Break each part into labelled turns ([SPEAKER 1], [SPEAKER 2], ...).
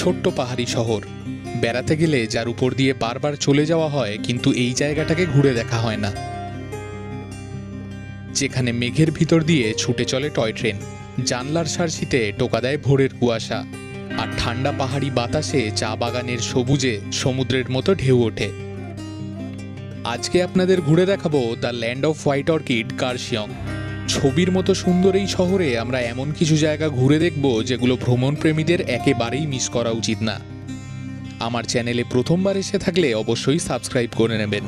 [SPEAKER 1] ছোট্ট পাহাড়ি শহর, বেড়াতে গেলে যার উপর দিয়ে বারবার চলে যাওয়া হয়, কিন্তু এই জায়গাটাকে ঘুরে দেখা হয় না। যেখানে মেঘের ভিতর দিয়ে ছুটে চলে টয় ট্রেন, জানলার সার্সিতে টোকা দেয় ভোরের কুয়াশা, আর ঠান্ডা পাহাড়ি বাতাসে চা বাগানের সবুজে সমুদ্রের মতো ঢেউ ওঠে। আজকে আপনাদের ঘুরে দেখাবো the land off white orchid, Kurseong. ছবির মতো সুন্দর এই শহরে আমরা এমন কিছু জায়গা ঘুরে দেখব যেগুলো ভ্রমণ প্রেমীদের একেবারেই মিস করা উচিত না। আমার চ্যানেলে প্রথমবার এসে থাকলে অবশ্যই সাবস্ক্রাইব করে নেবেন।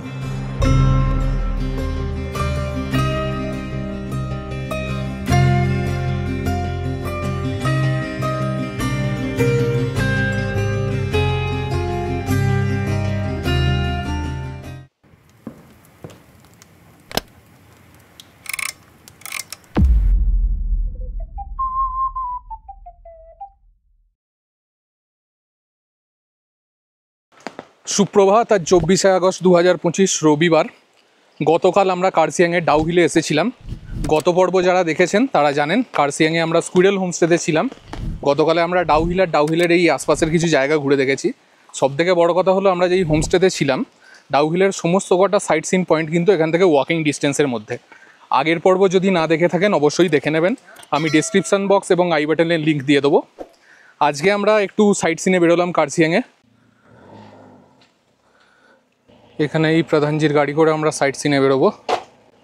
[SPEAKER 2] সুপ্রভাত। আজ 24শে আগস্ট 2025 রবিবার। গতকাল আমরা কার্শিয়াংয়ের ডাউহিলে এসেছিলাম। গত পর্ব যারা দেখেছেন তারা জানেন কার্শিয়াংয়ে আমরা স্কুইরেল হোমস্টেতে ছিলাম। গতকালে আমরা ডাউহিলের এই আশপাশের কিছু জায়গা ঘুরে দেখেছি। সবথেকে বড় কথা হলো আমরা যেই হোমস্টেতে ছিলাম, ডাউহিলের সমস্ত কটা সাইট সিন পয়েন্ট কিন্তু এখান থেকে ওয়াকিং ডিস্টেন্সের মধ্যে। আগের পর্ব যদি না দেখে থাকেন অবশ্যই দেখে নেবেন, আমি ডেসক্রিপশান বক্স এবং আই বাটনের লিঙ্ক দিয়ে দেবো। আজকে আমরা একটু সাইট সিনে বেরোলাম কার্শিয়াংয়ে। এখানে এই প্রধানজির গাড়ি করে আমরা সাইট সিনে বেরোবো।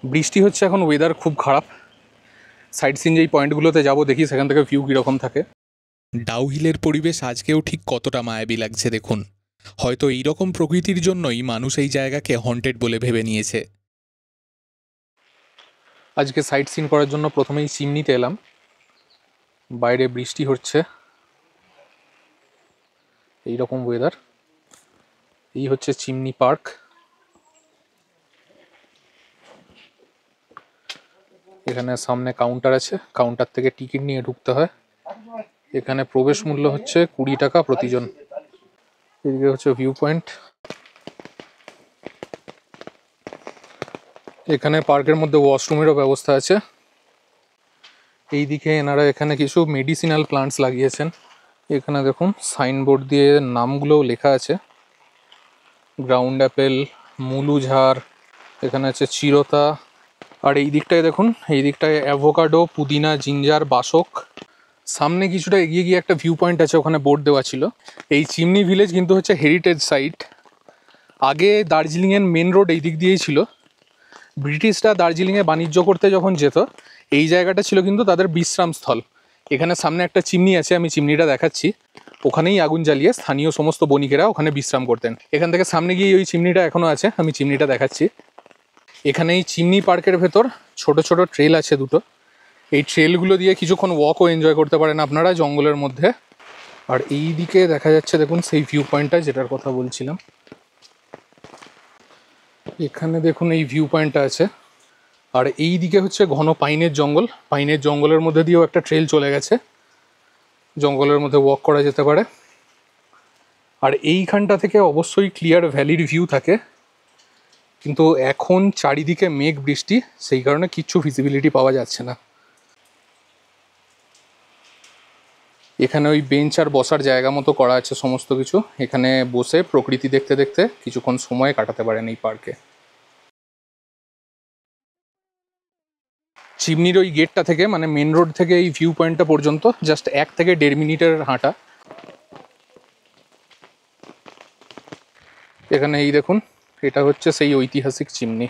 [SPEAKER 2] বৃষ্টি হচ্ছে এখন, ওয়েদার খুব খারাপ। সাইট সিন যেই পয়েন্টগুলোতে যাবো দেখি সেখান থেকে ভিউ কীরকম থাকে।
[SPEAKER 1] ডাউহিলের পরিবেশ আজকেও ঠিক কতটা মায়াবী লাগছে দেখুন। হয়তো এইরকম প্রকৃতির জন্যই মানুষ এই জায়গাকে হন্টেড বলে ভেবে নিয়েছে।
[SPEAKER 2] আজকে সাইট সিন করার জন্য প্রথমেই চিমনিতে এলাম। বাইরে বৃষ্টি হচ্ছে, এইরকম ওয়েদার। এই হচ্ছে চিমনি পার্ক। এখানে সামনে কাউন্টার আছে, কাউন্টার থেকে টিকিট নিয়ে ঢুকতে হয়। এখানে প্রবেশ মূল্য হচ্ছে 20 টাকা প্রতিজন। এদিকে হচ্ছে ভিউ পয়েন্ট। এখানে পার্কের মধ্যে ওয়াশরুমেরও ব্যবস্থা আছে। এইদিকে এনারা এখানে কিছু মেডিসিনাল প্লান্টস লাগিয়েছেন। এখানে দেখুন সাইনবোর্ড দিয়ে নামগুলোও লেখা আছে। গ্রাউন্ড অ্যাপেল, মুলুঝাড়, এখানে আছে চিরতা। আর এই দিকটায় দেখুন, এই দিকটায় অ্যাভোকাডো, পুদিনা, জিঞ্জার, বাসক। সামনে কিছুটা এগিয়ে গিয়ে একটা ভিউ পয়েন্ট আছে, ওখানে বোর্ড দেওয়া ছিল। এই চিমনি ভিলেজ কিন্তু হচ্ছে হেরিটেজ সাইট। আগে দার্জিলিংয়ের মেন রোড এই দিক দিয়েই ছিল। ব্রিটিশরা দার্জিলিংয়ে বাণিজ্য করতে যখন যেত, এই জায়গাটা ছিল কিন্তু তাদের বিশ্রামস্থল। এখানে সামনে একটা চিমনি আছে, আমি চিমনিটা দেখাচ্ছি। ওখানেই আগুন জ্বালিয়ে স্থানীয় সমস্ত বণিকেরা ওখানে বিশ্রাম করতেন। এখান থেকে সামনে গিয়ে ওই চিমনিটা এখনও আছে, আমি চিমনিটা দেখাচ্ছি। এখানে এই চিমনি পার্কের ভেতর ছোট ছোট ট্রেল আছে দুটো। এই ট্রেলগুলো দিয়ে কিছুক্ষণ ওয়াকও এনজয় করতে পারেন আপনারা জঙ্গলের মধ্যে। আর এই দিকে দেখা যাচ্ছে দেখুন সেই ভিউ পয়েন্টটা যেটার কথা বলছিলাম। এখানে দেখুন এই ভিউ পয়েন্টটা আছে। আর এই দিকে হচ্ছে ঘন পাইনের জঙ্গল। পাইনের জঙ্গলের মধ্যে দিয়েও একটা ট্রেল চলে গেছে, জঙ্গলের মধ্যে ওয়াক করা যেতে পারে। আর এইখানটা থেকে অবশ্যই ক্লিয়ার ভ্যালির ভিউ থাকে, কিন্তু এখন চারিদিকে মেঘ বৃষ্টি, সেই কারণে কিচ্ছু ভিজিবিলিটি পাওয়া যাচ্ছে না। এখানে ওই বেঞ্চ আর বসার জায়গা মতো করা আছে সমস্ত কিছু। এখানে বসে প্রকৃতি দেখতে দেখতে কিছুক্ষণ সময় কাটাতে পারেন এই পার্কে। চিমনির ওই গেটটা থেকে, মানে মেন রোড থেকে এই ভিউ পয়েন্টটা পর্যন্ত জাস্ট 1 থেকে 1.5 মিনিটের হাঁটা। এখানে এই দেখুন, এটা হচ্ছে সেই ঐতিহাসিক চিমনি।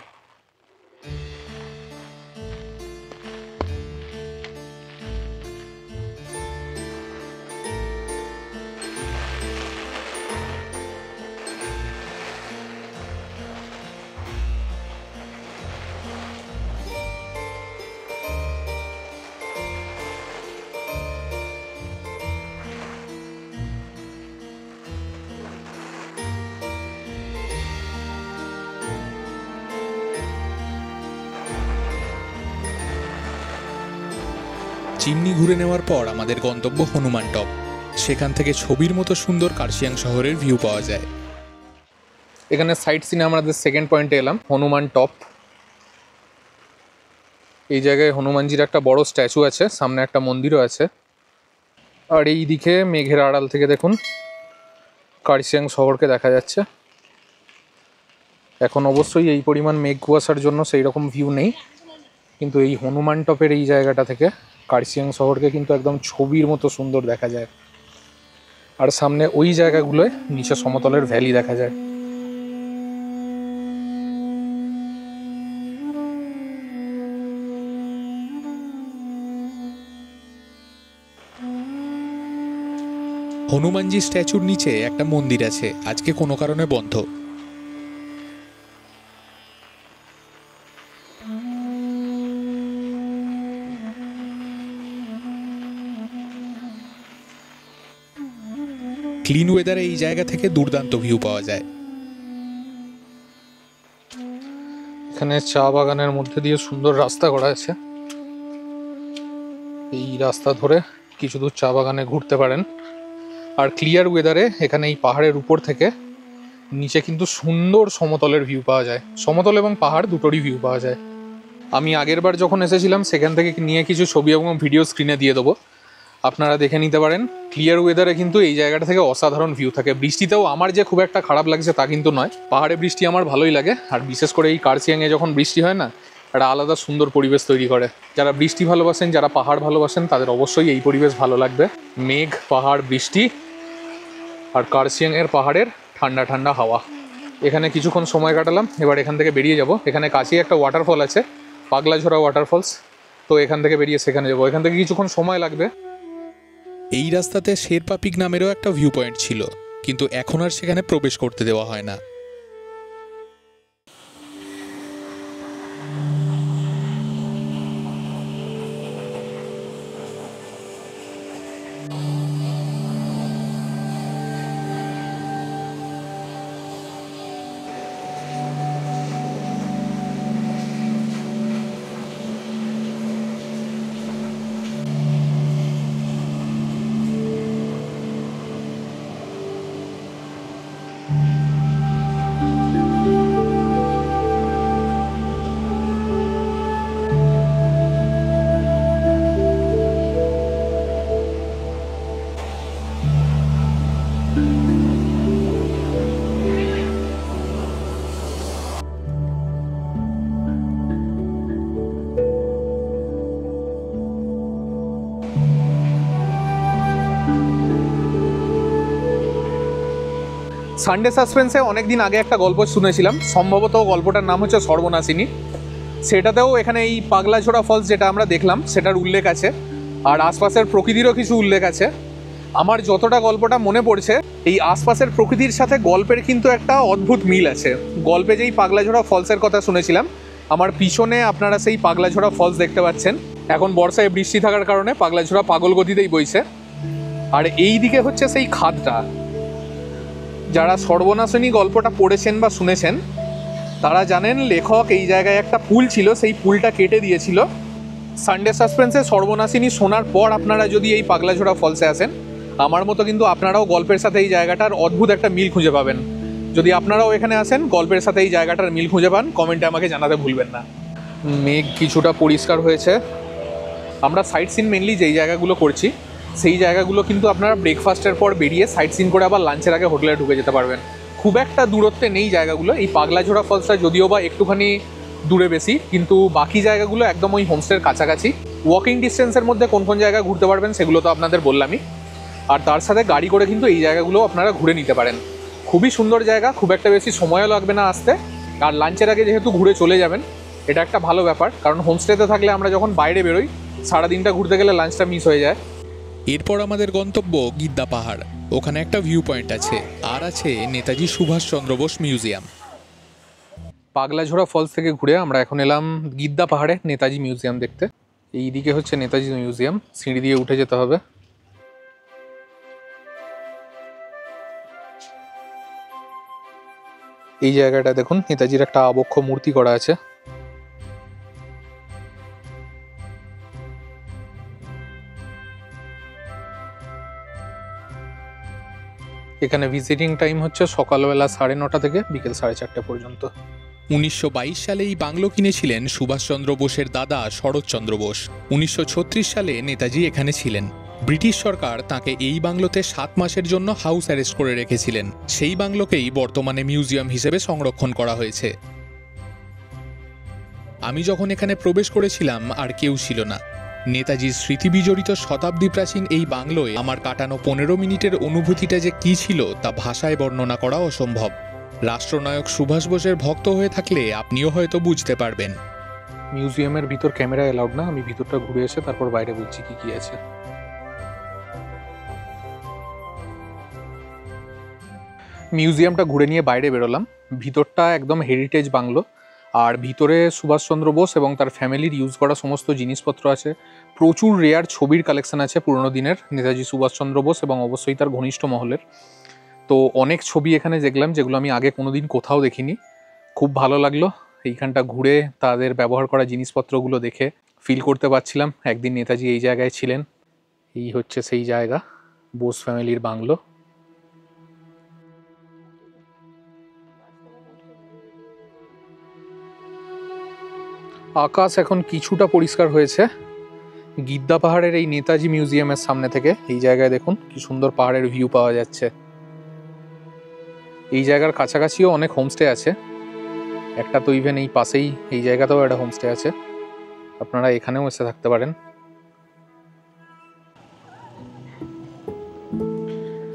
[SPEAKER 1] চিমনি ঘুরে নেওয়ার পর আমাদের গন্তব্য হনুমান টপ। সেখান থেকে ছবির মতো সুন্দর কার্শিয়াং শহরের ভিউ পাওয়া যায়।
[SPEAKER 2] এখানে সাইট সিনে আমাদের সেকেন্ড পয়েন্টে এলাম, হনুমান টপ। এই জায়গায় হনুমানজির একটা বড় স্ট্যাচু আছে, সামনে একটা মন্দিরও আছে। আর এই দিকে মেঘের আড়াল থেকে দেখুন কার্শিয়াং শহরকে দেখা যাচ্ছে। এখন অবশ্যই এই পরিমাণ মেঘ কুয়াশার জন্য সেই রকম ভিউ নেই, কিন্তু এই হনুমান টপের এই জায়গাটা থেকে কার্শিয়াং শহরকে কিন্তু একদম ছবির মতো সুন্দর দেখা যায়। আর সামনে ওই জায়গাগুলোয় নিচে সমতলের ভ্যালি দেখা যায়।
[SPEAKER 1] হনুমানজি স্ট্যাচুর নিচে একটা মন্দির আছে, আজকে কোনো কারণে বন্ধ। ক্লিন ওয়েদারে এই জায়গা থেকে দুর্দান্ত ভিউ পাওয়া যায়।
[SPEAKER 2] এখানে চা বাগানের মধ্যে দিয়ে সুন্দর রাস্তা করা আছে। এই রাস্তা ধরে কিছু দূর চা বাগানে ঘুরতে পারেন। আর ক্লিয়ার ওয়েদারে এখানে এই পাহাড়ের উপর থেকে নিচে কিন্তু সুন্দর সমতলের ভিউ পাওয়া যায়। সমতল এবং পাহাড় দুটোরই ভিউ পাওয়া যায়। আমি আগের বার যখন এসেছিলাম সেখান থেকে নিয়ে কিছু ছবি এবং ভিডিও স্ক্রিনে দিয়ে দেবো, আপনারা দেখে নিতে পারেন। ক্লিয়ার ওয়েদারে কিন্তু এই জায়গাটা থেকে অসাধারণ ভিউ থাকে। বৃষ্টিতেও আমার যে খুব একটা খারাপ লাগছে তা কিন্তু নয়, পাহাড়ে বৃষ্টি আমার ভালোই লাগে। আর বিশেষ করে এই কার্শিয়াংয়ে যখন বৃষ্টি হয় না, একটা আলাদা সুন্দর পরিবেশ তৈরি করে। যারা বৃষ্টি ভালোবাসেন, যারা পাহাড় ভালোবাসেন, তাদের অবশ্যই এই পরিবেশ ভালো লাগবে। মেঘ, পাহাড়, বৃষ্টি আর কার্শিয়াংয়ের পাহাড়ের ঠান্ডা ঠান্ডা হাওয়া। এখানে কিছুক্ষণ সময় কাটালাম, এবার এখান থেকে বেরিয়ে যাব। এখানে কাছেই একটা ওয়াটারফল আছে, পাগলাঝোড়া ওয়াটারফলস, তো এখান থেকে বেরিয়ে সেখানে যাবো। এখান থেকে কিছুক্ষণ সময় লাগবে।
[SPEAKER 1] এই রাস্তাতে শেরপা পিক নামেরও একটা ভিউ পয়েন্ট ছিল, কিন্তু এখন আর সেখানে প্রবেশ করতে দেওয়া হয় না।
[SPEAKER 2] সানডে সাসপেন্সে অনেকদিন আগে একটা গল্প শুনেছিলাম, সম্ভবত গল্পটার নাম হচ্ছে সর্বনাশিনী। সেটাতেও এখানে এই পাগলাঝোড়া ফলস যেটা আমরা দেখলাম সেটার উল্লেখ আছে, আর আশপাশের প্রকৃতিরও কিছু উল্লেখ আছে। আমার যতটা গল্পটা মনে পড়ছে, এই আশপাশের প্রকৃতির সাথে গল্পের কিন্তু একটা অদ্ভুত মিল আছে। গল্পে যেই পাগলাঝোড়া ফলসের কথা শুনেছিলাম, আমার পিছনে আপনারা সেই পাগলাঝোড়া ফলস দেখতে পাচ্ছেন। এখন বর্ষায় বৃষ্টি থাকার কারণে পাগলাঝোড়া পাগল গতিতেই বইছে। আর এই দিকে হচ্ছে সেই খাদটা। যারা সর্বনাশিনী গল্পটা পড়েছেন বা শুনেছেন তারা জানেন লেখক এই জায়গায় একটা পুল ছিল, সেই পুলটা কেটে দিয়েছিল। সানডে সাসপেন্সে সর্বনাশিনী শোনার পর আপনারা যদি এই পাগলাঝোড়া ফলসে আসেন, আমার মতো কিন্তু আপনারাও গল্পের সাথে এই জায়গাটার অদ্ভুত একটা মিল খুঁজে পাবেন। যদি আপনারাও এখানে আসেন, গল্পের সাথে এই জায়গাটার মিল খুঁজে পান, কমেন্টে আমাকে জানাতে ভুলবেন না। মেঘ কিছুটা পরিষ্কার হয়েছে। আমরা সাইট সিন মেনলি যেই জায়গাগুলো করছি সেই জায়গাগুলো কিন্তু আপনারা ব্রেকফাস্টের পর বেরিয়ে সাইট সিন করে আবার লাঞ্চের আগে হোটেলে ঢুকে যেতে পারবেন। খুব একটা দূরত্বে নেই জায়গাগুলো। এই পাগলাঝোড়া ফলসটা যদিও বা একটুখানি দূরে বেশি, কিন্তু বাকি জায়গাগুলো একদম ওই হোমস্টের কাছাকাছি। ওয়াকিং ডিস্টেন্সের মধ্যে কোন কোন জায়গা ঘুরতে পারবেন সেগুলো তো আপনাদের বললামই। আর তার সাথে গাড়ি করে কিন্তু এই জায়গাগুলো আপনারা ঘুরে নিতে পারেন। খুবই সুন্দর জায়গা, খুব একটা বেশি সময়ও লাগবে না আসতে। আর লাঞ্চের আগে যেহেতু ঘুরে চলে যাবেন, এটা একটা ভালো ব্যাপার, কারণ হোমস্টেতে থাকলে আমরা যখন বাইরে বেরোই সারাদিনটা ঘুরতে গেলে লাঞ্চটা মিস হয়ে যায়।
[SPEAKER 1] এরপর আমাদের গন্তব্য গিদ্দা পাহাড়। ওখানে একটা ভিউ পয়েন্ট আছে, আর আছে নেতাজি সুভাষচন্দ্র বোস মিউজিয়াম।
[SPEAKER 2] পাগলাঝোড়া ফলস থেকে ঘুরে আমরা এখন এলাম গিদ্দা পাহাড়ে নেতাজি মিউজিয়াম দেখতে। এই দিকে হচ্ছে নেতাজি মিউজিয়াম, সিঁড়ি দিয়ে উঠে যেতে হবে। এই জায়গাটা দেখুন, নেতাজির একটা আবক্ষ মূর্তি করা আছে। এখানে ভিজিটিং টাইম হচ্ছে সকালবেলা 9:30 থেকে বিকেল 4:30 পর্যন্ত।
[SPEAKER 1] 1922 সালে এই বাংলো কিনেছিলেন সুভাষচন্দ্র বোসের দাদা শরৎচন্দ্র বোস। 1936 সালে নেতাজি এখানে ছিলেন। ব্রিটিশ সরকার তাকে এই বাংলোতে 7 মাসের জন্য হাউস অ্যারেস্ট করে রেখেছিলেন। সেই বাংলোকেই বর্তমানে মিউজিয়াম হিসেবে সংরক্ষণ করা হয়েছে। আমি যখন এখানে প্রবেশ করেছিলাম আর কেউ ছিল না। নেতাজির স্মৃতিবিজড়িত শতাব্দী প্রাচীন এই বাংলোয় আমার কাটানো 15 মিনিটের অনুভূতিটা যে কী ছিল তা ভাষায় বর্ণনা করা অসম্ভব। রাষ্ট্রনায়ক সুভাষ বোসের ভক্ত হয়ে থাকলে আপনিও হয়তো বুঝতে পারবেন।
[SPEAKER 2] মিউজিয়ামের ভিতর ক্যামেরা অ্যালাউড না, আমি ভিতরটা ঘুরে এসে তারপর বাইরে বলছি কি কি আছে। মিউজিয়ামটা ঘুরে নিয়ে বাইরে বেরোলাম। ভিতরটা একদম হেরিটেজ বাংলো, আর ভিতরে সুভাষচন্দ্র বোস এবং তার ফ্যামিলির ইউজ করা সমস্ত জিনিসপত্র আছে। প্রচুর রেয়ার ছবির কালেকশন আছে পুরনো দিনের নেতাজি সুভাষচন্দ্র বোস এবং অবশ্যই তার ঘনিষ্ঠ মহলের। তো অনেক ছবি এখানে দেখলাম যেগুলো আমি আগে কোনোদিন কোথাও দেখিনি। খুব ভালো লাগলো এইখানটা ঘুরে, তাদের ব্যবহার করা জিনিসপত্রগুলো দেখে ফিল করতে পারছিলাম একদিন নেতাজি এই জায়গায় ছিলেন। এই হচ্ছে সেই জায়গা, বোস ফ্যামিলির বাংলো। আকাশ এখন কিছুটা পরিষ্কার হয়েছে। গিদ্দা পাহাড়ের এই নেতাজি মিউজিয়ামের সামনে থেকে এই জায়গায় দেখুন কি সুন্দর পাহাড়ের ভিউ পাওয়া যাচ্ছে। এই জায়গার কাছাকাছিও অনেক হোমস্টে আছে, একটা তো ইভেন এই পাশেই এই জায়গাতেও একটা হোমস্টে আছে, আপনারা এখানেও এসে থাকতে পারেন।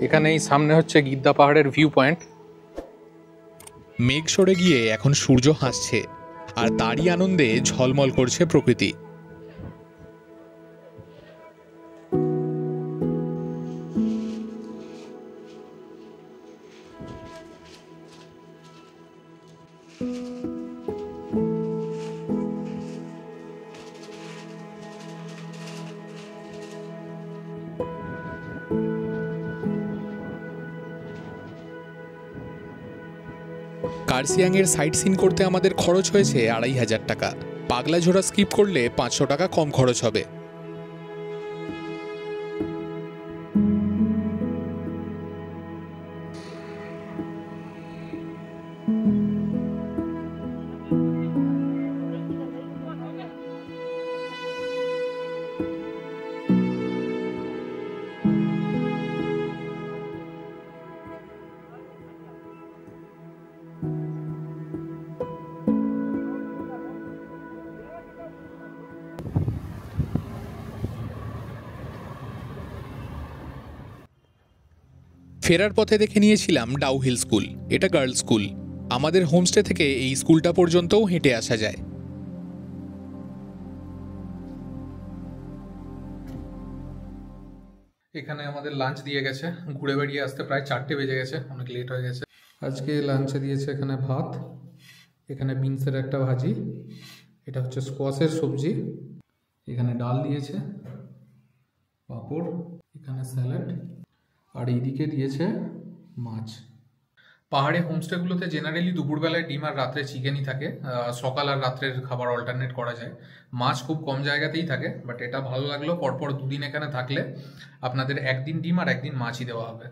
[SPEAKER 2] এখানে এই সামনে হচ্ছে গিদ্দা পাহাড়ের ভিউ পয়েন্ট।
[SPEAKER 1] মেঘ সরে গিয়ে এখন সূর্য হাসছে, আর তারই আনন্দে ঝলমল করছে প্রকৃতি। কার্সিয়াংয়ের সাইট সিন করতে আমাদের খরচ হয়েছে 2500 টাকা। পাগলাঝোড়া স্কিপ করলে 500 টাকা কম খরচ হবে। ফেরার পথে দেখে নিয়েছিলাম ডাউহিল স্কুল। এটা গার্লস স্কুল। আমাদের হোমস্টে থেকে এই স্কুলটা পর্যন্তও হেঁটে আসা যায়।
[SPEAKER 2] এখানে আমাদের লাঞ্চ দিয়ে গেছে, ঘুরে বেরিয়ে আসতে প্রায় 4টে বেজে গেছে, অনেক লেট হয়ে গেছে। আজকে লাঞ্চে দিয়েছে এখানে ভাত, এখানে বিনসের একটা ভাজি, এটা হচ্ছে স্কোয়াশের সবজি, এখানে ডাল দিয়েছে, পাঁপড়, এখানে স্যালাড, আর এইদিকে দিয়েছে মাছ। পাহাড়ে হোমস্টেগুলোতে জেনারেলি দুপুরবেলায় ডিম আর রাত্রে চিকেনই থাকে, সকাল আর রাত্রের খাবার অল্টারনেট করা যায়। মাছ খুব কম জায়গাতেই থাকে, বাট এটা ভালো লাগলো, পরপর 2 দিন এখানে থাকলে আপনাদের একদিন ডিম আর একদিন মাছই দেওয়া হবে।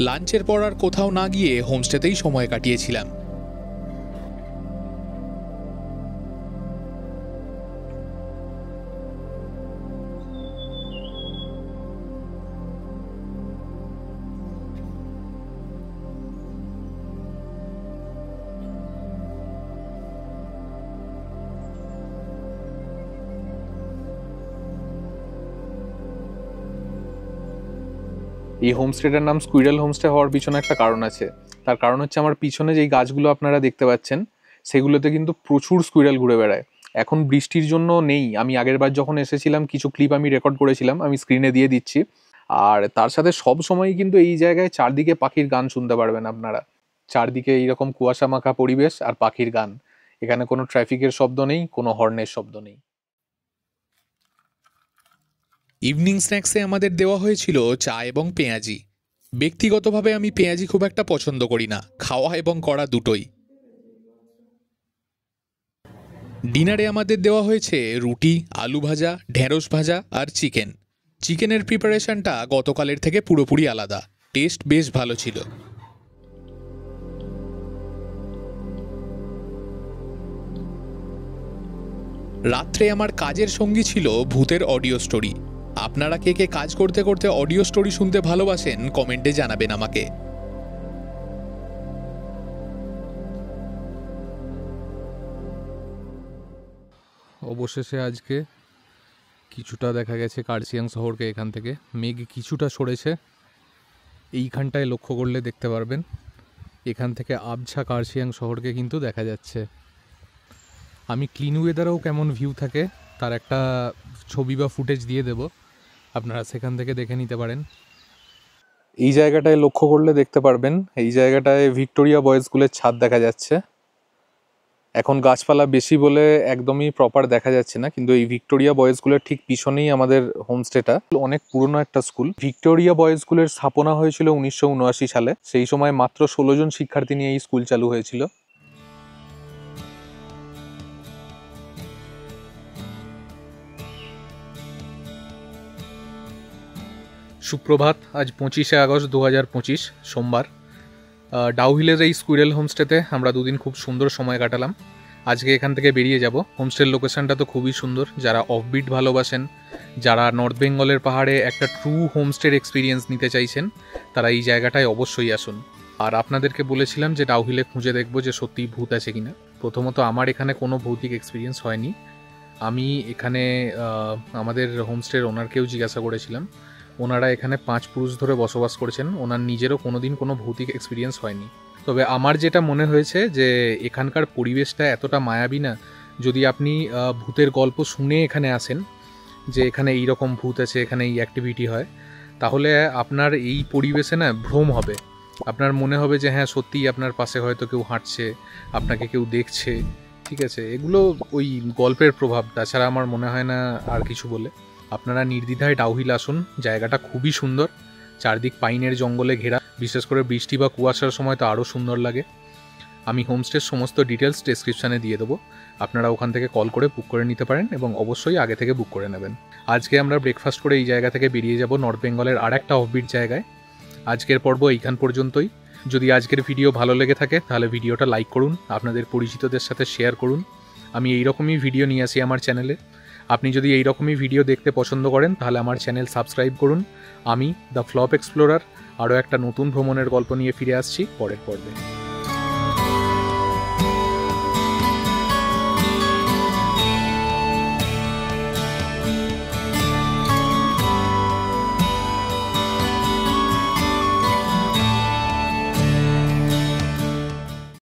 [SPEAKER 1] লাঞ্চের পর আর কোথাও না গিয়ে হোমস্টেতেই সময় কাটিয়েছিলাম।
[SPEAKER 2] এই হোমস্টেটার নাম স্কুইরেল হোমস্টে হওয়ার পিছনে একটা কারণ আছে। তার কারণ হচ্ছে আমার পিছনে যেই গাছগুলো আপনারা দেখতে পাচ্ছেন সেগুলোতে কিন্তু প্রচুর স্কুইরেল ঘুরে বেড়ায়। এখন বৃষ্টির জন্য নেই, আমি আগের বার যখন এসেছিলাম কিছু ক্লিপ আমি রেকর্ড করেছিলাম, আমি স্ক্রিনে দিয়ে দিচ্ছি। আর তার সাথে সব সময়ই কিন্তু এই জায়গায় চারদিকে পাখির গান শুনতে পারবেন আপনারা। চারদিকে এইরকম কুয়াশা মাখা পরিবেশ আর পাখির গান। এখানে কোনো ট্রাফিকের শব্দ নেই, কোনো হর্নের শব্দ নেই।
[SPEAKER 1] ইভিনিং স্ন্যাক্সে আমাদের দেওয়া হয়েছিল চা এবং পেঁয়াজি। ব্যক্তিগতভাবে আমি পেঁয়াজি খুব একটা পছন্দ করি না, খাওয়া এবং করা দুটোই। ডিনারে আমাদের দেওয়া হয়েছে রুটি, আলু ভাজা, ঢেঁড়স ভাজা আর চিকেন। চিকেনের প্রিপারেশনটা গতকালের থেকে পুরোপুরি আলাদা, টেস্ট বেশ ভালো ছিল। রাত্রে আমার কাজের সঙ্গী ছিল ভূতের অডিও স্টোরি। আপনারা কে কে কাজ করতে করতে অডিও স্টোরি শুনতে ভালোবাসেন কমেন্টে জানাবেন আমাকে।
[SPEAKER 2] অবশেষে আজকে কিছুটা দেখা গেছে কার্শিয়াং শহরকে। এখান থেকে মেঘ কিছুটা সরেছে, এইখানটায় লক্ষ্য করলে দেখতে পারবেন এখান থেকে আবছা কার্শিয়াং শহরকে কিন্তু দেখা যাচ্ছে। আমি ক্লিন ওয়েদারেও কেমন ভিউ থাকে তার একটা ছবি বা ফুটেজ দিয়ে দেব, আপনারা সেখান থেকে দেখে নিতে পারেন। এই জায়গাটায় লক্ষ্য করলে দেখতে পারবেন, এই জায়গাটায় ভিক্টোরিয়া বয়েজ স্কুলের ছাদ দেখা যাচ্ছে। এখন গাছপালা বেশি বলে একদমই প্রপার দেখা যাচ্ছে না, কিন্তু এই ভিক্টোরিয়া বয়েজ স্কুলের ঠিক পিছনেই আমাদের হোমস্টেটা। অনেক পুরনো একটা স্কুল। ভিক্টোরিয়া বয়েজ স্কুলের স্থাপনা হয়েছিল 1979 সালে। সেই সময় মাত্র 16 জন শিক্ষার্থী নিয়ে এই স্কুল চালু হয়েছিল। সুপ্রভাত, আজ 25শে আগস্ট 2025 সোমবার। ডাউহিলের এই স্কুইরেল হোমস্টেতে আমরা দুদিন খুব সুন্দর সময় কাটালাম। আজকে এখান থেকে বেরিয়ে যাব। হোমস্টের লোকেশনটা তো খুবই সুন্দর। যারা অফবিট ভালোবাসেন, যারা নর্থ বেঙ্গলের পাহাড়ে একটা ট্রু হোমস্টের এক্সপিরিয়েন্স নিতে চাইছেন, তারা এই জায়গাটায় অবশ্যই আসুন। আর আপনাদেরকে বলেছিলাম যে ডাউহিলে খুঁজে দেখব যে সত্যিই ভূত আছে কিনা। প্রথমত আমার এখানে কোনো ভৌতিক এক্সপিরিয়েন্স হয়নি। আমি এখানে আমাদের হোমস্টের ওনারকেও জিজ্ঞাসা করেছিলাম, ওনারা এখানে 5 পুরুষ ধরে বসবাস করেছেন, ওনার নিজেরও কোনোদিন কোনো ভৌতিক এক্সপিরিয়েন্স হয়নি। তবে আমার যেটা মনে হয়েছে যে এখানকার পরিবেশটা এতটা মায়াবী না, যদি আপনি ভূতের গল্প শুনে এখানে আসেন যে এখানে এই রকম ভূত আছে, এখানে এই অ্যাক্টিভিটি হয়, তাহলে আপনার এই পরিবেশে না ভ্রম হবে। আপনার মনে হবে যে হ্যাঁ সত্যিই আপনার পাশে হয়তো কেউ হাঁটছে, আপনাকে কেউ দেখছে। ঠিক আছে, এগুলো ওই গল্পের প্রভাব, তাছাড়া আমার মনে হয় না আর কিছু বলে। আপনারা নির্দ্বিধায় ডাউহিল আসুন, জায়গাটা খুবই সুন্দর। চারদিক পাইনের জঙ্গলে ঘেরা, বিশেষ করে বৃষ্টি বা কুয়াশার সময় তো আরও সুন্দর লাগে। আমি হোমস্টের সমস্ত ডিটেলস ডেসক্রিপশানে দিয়ে দেবো, আপনারা ওখান থেকে কল করে বুক করে নিতে পারেন এবং অবশ্যই আগে থেকে বুক করে নেবেন। আজকে আমরা ব্রেকফাস্ট করে এই জায়গা থেকে বেরিয়ে যাব নর্থ বেঙ্গলের আর একটা অফবিট জায়গায়। আজকের পর্ব এইখান পর্যন্তই। যদি আজকের ভিডিও ভালো লেগে থাকে তাহলে ভিডিওটা লাইক করুন, আপনাদের পরিচিতদের সাথে শেয়ার করুন। আমি এইরকমই ভিডিও নিয়ে আসি আমার চ্যানেলে। আপনি যদি এইরকমই ভিডিও দেখতে পছন্দ করেন তাহলে আমার চ্যানেল সাবস্ক্রাইব করুন। আমি দ্য ফ্লপ এক্সপ্লোরার আরও একটা নতুন ভ্রমণের গল্প নিয়ে ফিরে আসছি পরের পর্বে।